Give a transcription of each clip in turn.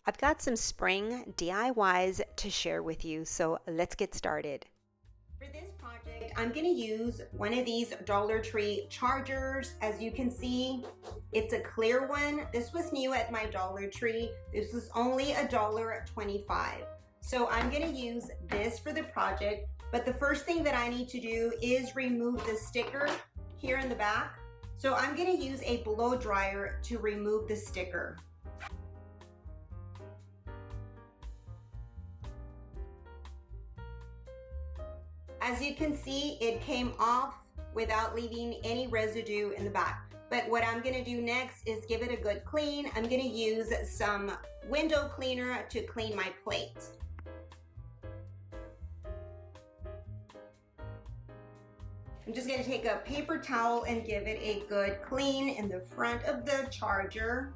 I've got some spring DIYs to share with you, so let's get started. For this project, I'm going to use one of these Dollar Tree chargers. As you can see, it's a clear one. This was new at my Dollar Tree. This was only $1.25. So I'm going to use this for the project, but the first thing that I need to do is remove the sticker here in the back. So I'm going to use a blow dryer to remove the sticker. As you can see, it came off without leaving any residue in the back. But what I'm gonna do next is give it a good clean. I'm gonna use some window cleaner to clean my plate. I'm just gonna take a paper towel and give it a good clean in the front of the charger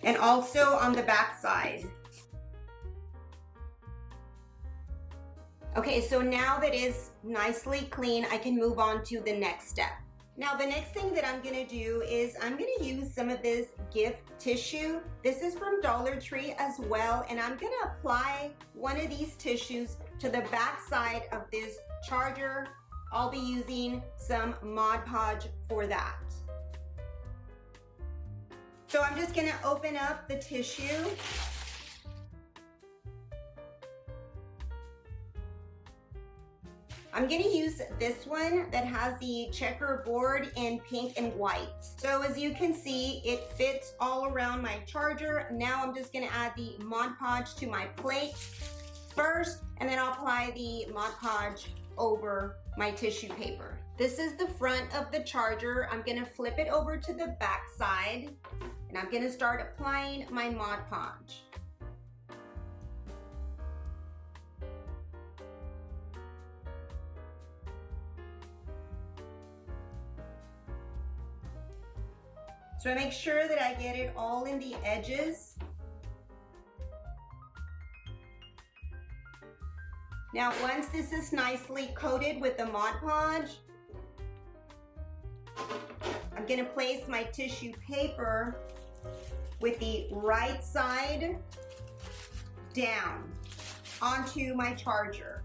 and also on the back side. Okay, so now that it's nicely clean, I can move on to the next step. Now, the next thing that I'm gonna do is I'm gonna use some of this gift tissue. This is from Dollar Tree as well, and I'm gonna apply one of these tissues to the back side of this charger. I'll be using some Mod Podge for that. So I'm just gonna open up the tissue. I'm gonna use this one that has the checkerboard in pink and white. So as you can see, it fits all around my charger. Now I'm just gonna add the Mod Podge to my plate first, and then I'll apply the Mod Podge over my tissue paper. This is the front of the charger. I'm gonna flip it over to the back side, and I'm gonna start applying my Mod Podge. So I make sure that I get it all in the edges. Now, once this is nicely coated with the Mod Podge, I'm gonna place my tissue paper with the right side down onto my charger.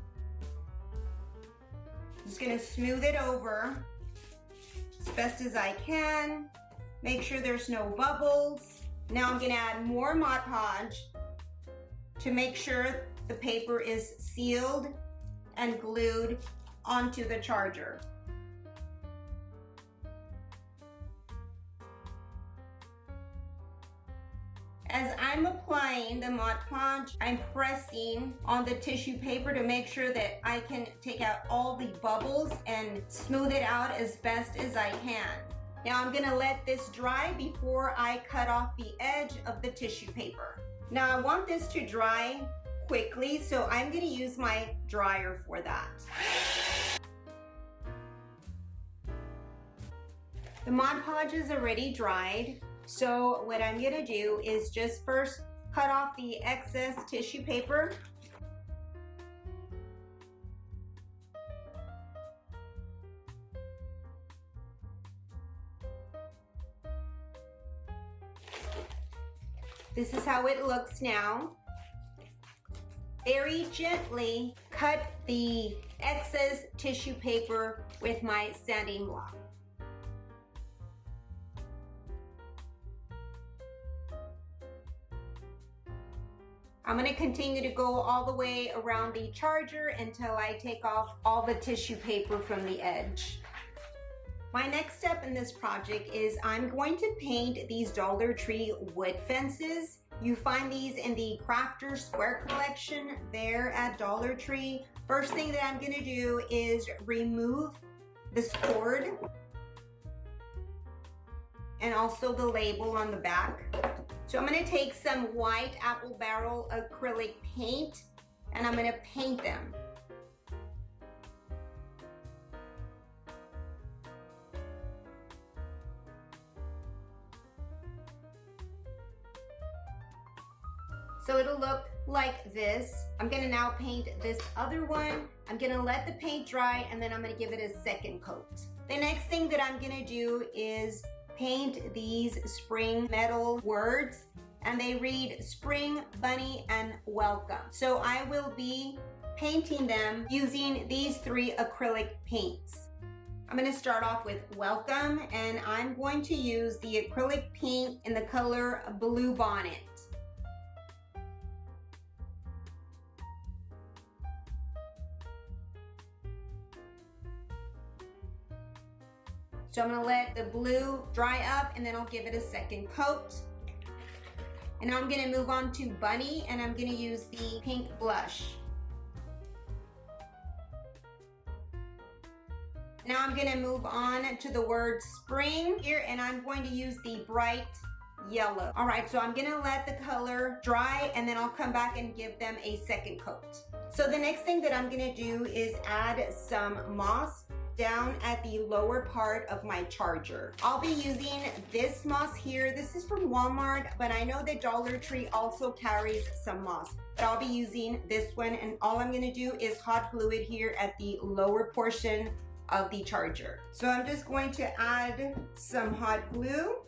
Just gonna smooth it over as best as I can. Make sure there's no bubbles. Now I'm gonna add more Mod Podge to make sure the paper is sealed and glued onto the charger. As I'm applying the Mod Podge, I'm pressing on the tissue paper to make sure that I can take out all the bubbles and smooth it out as best as I can. Now I'm gonna let this dry before I cut off the edge of the tissue paper. Now I want this to dry quickly, so I'm gonna use my dryer for that. The Mod Podge is already dried, so what I'm gonna do is just first cut off the excess tissue paper. This is how it looks now. Very gently cut the excess tissue paper with my sanding block. I'm going to continue to go all the way around the charger until I take off all the tissue paper from the edge. My next step in this project is I'm going to paint these Dollar Tree wood fences. You find these in the Crafter Square collection there at Dollar Tree. First thing that I'm gonna do is remove this cord and also the label on the back. So I'm gonna take some white apple barrel acrylic paint and I'm gonna paint them. So it'll look like this. I'm gonna now paint this other one. I'm gonna let the paint dry and then I'm gonna give it a second coat. The next thing that I'm gonna do is paint these spring metal words and they read spring, bunny, and welcome. So I will be painting them using these 3 acrylic paints. I'm going to start off with welcome, and I'm going to use the acrylic paint in the color Blue Bonnet. So I'm going to let the blue dry up, and then I'll give it a second coat. And now I'm going to move on to bunny, and I'm going to use the pink blush. Now I'm going to move on to the word spring here, and I'm going to use the bright yellow. All right, so I'm going to let the color dry, and then I'll come back and give them a second coat. So the next thing that I'm going to do is add some moss down at the lower part of my charger. I'll be using this moss here. This is from Walmart, but I know that Dollar Tree also carries some moss. But I'll be using this one, and all I'm gonna do is hot glue it here at the lower portion of the charger. So I'm just going to add some hot glue.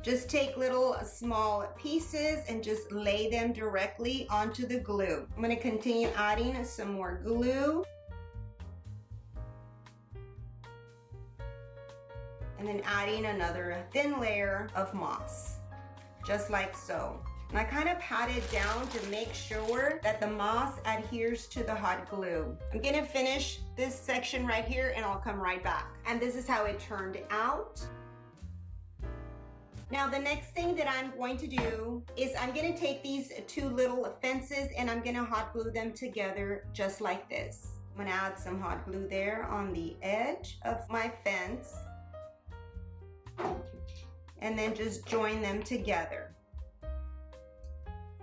Just take little small pieces and just lay them directly onto the glue. I'm going to continue adding some more glue. And then adding another thin layer of moss, just like so. And I kind of pat it down to make sure that the moss adheres to the hot glue. I'm going to finish this section right here, and I'll come right back. And this is how it turned out. Now the next thing that I'm going to do is I'm going to take these 2 little fences, and I'm going to hot glue them together just like this. I'm going to add some hot glue there on the edge of my fence, and then just join them together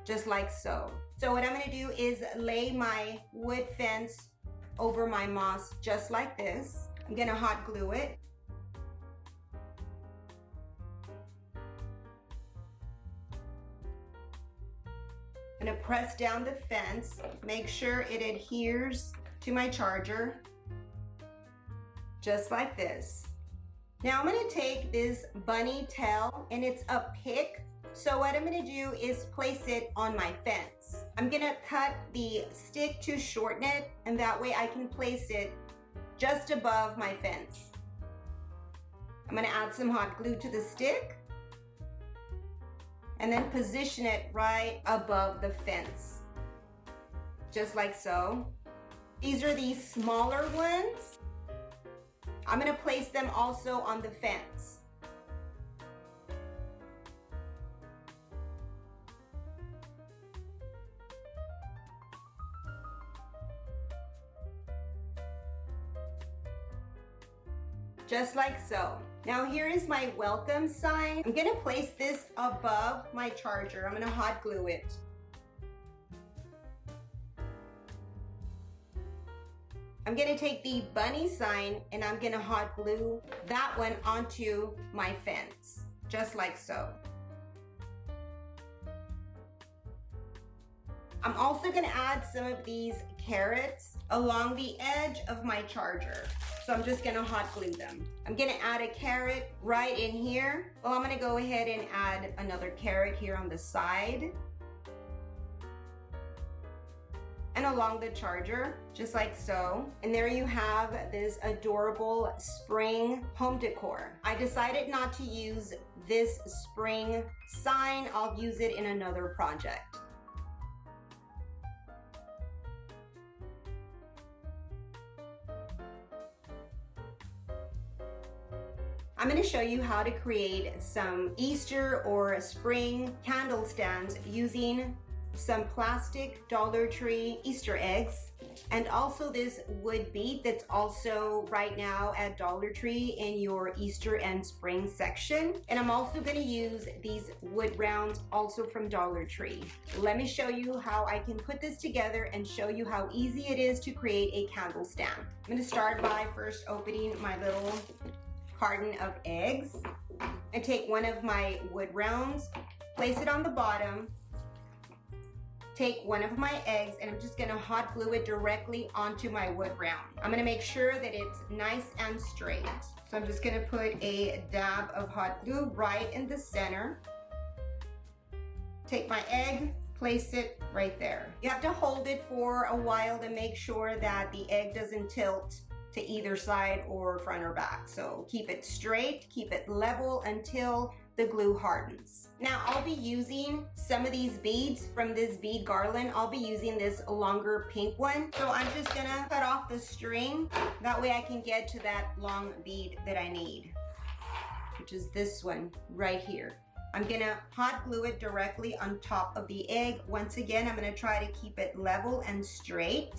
just like so. So what I'm going to do is lay my wood fence over my moss just like this. I'm going to hot glue it. I'm going to press down the fence, make sure it adheres to my charger, just like this. Now I'm going to take this bunny tail, and it's a pick. So what I'm going to do is place it on my fence. I'm going to cut the stick to shorten it, and that way I can place it just above my fence. I'm going to add some hot glue to the stick, and then position it right above the fence, just like so. These are the smaller ones. I'm going to place them also on the fence. Just like so. Now here is my welcome sign. I'm going to place this above my charger. I'm going to hot glue it. I'm going to take the bunny sign, and I'm going to hot glue that one onto my fence, just like so. I'm also going to add some of these carrots along the edge of my charger. So I'm just going to hot glue them. I'm going to add a carrot right in here. Well, I'm going to go ahead and add another carrot here on the side and along the charger, just like so. And there you have this adorable spring home decor. I decided not to use this spring sign. I'll use it in another project. I'm going to show you how to create some Easter or spring candle stands using some plastic Dollar Tree Easter eggs, and also this wood bead that's also right now at Dollar Tree in your Easter and spring section. And I'm also going to use these wood rounds also from Dollar Tree. Let me show you how I can put this together and show you how easy it is to create a candle stand. I'm going to start by first opening my little carton of eggs and take one of my wood rounds, place it on the bottom, take one of my eggs and I'm just gonna hot glue it directly onto my wood round. I'm gonna make sure that it's nice and straight. So I'm just gonna put a dab of hot glue right in the center. Take my egg, place it right there. You have to hold it for a while to make sure that the egg doesn't tilt to either side or front or back. So keep it straight, keep it level until the glue hardens. Now I'll be using some of these beads from this bead garland. I'll be using this longer pink one. So I'm just gonna cut off the string. That way I can get to that long bead that I need, which is this one right here. I'm gonna hot glue it directly on top of the egg. Once again, I'm gonna try to keep it level and straight.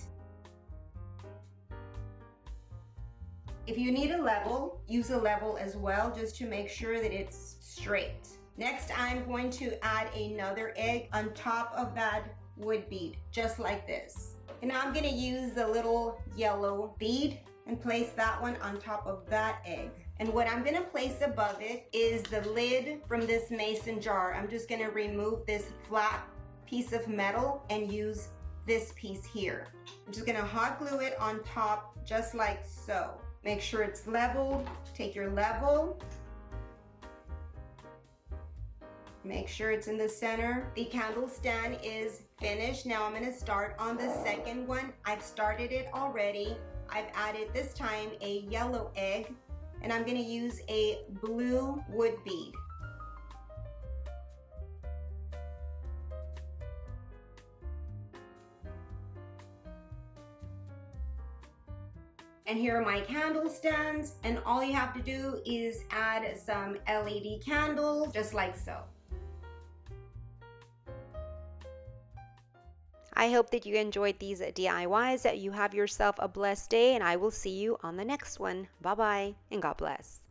If you need a level, use a level as well, just to make sure that it's straight. Next, I'm going to add another egg on top of that wood bead, just like this. And now I'm gonna use the little yellow bead and place that one on top of that egg. And what I'm gonna place above it is the lid from this mason jar. I'm just gonna remove this flat piece of metal and use this piece here. I'm just gonna hot glue it on top, just like so. Make sure it's leveled. Take your level. Make sure it's in the center. The candle stand is finished. Now I'm gonna start on the second one. I've started it already. I've added this time a yellow egg, and I'm gonna use a blue wood bead. And here are my candle stands, and all you have to do is add some LED candles, just like so. I hope that you enjoyed these DIYs, that you have yourself a blessed day, and I will see you on the next one. Bye-bye, and God bless.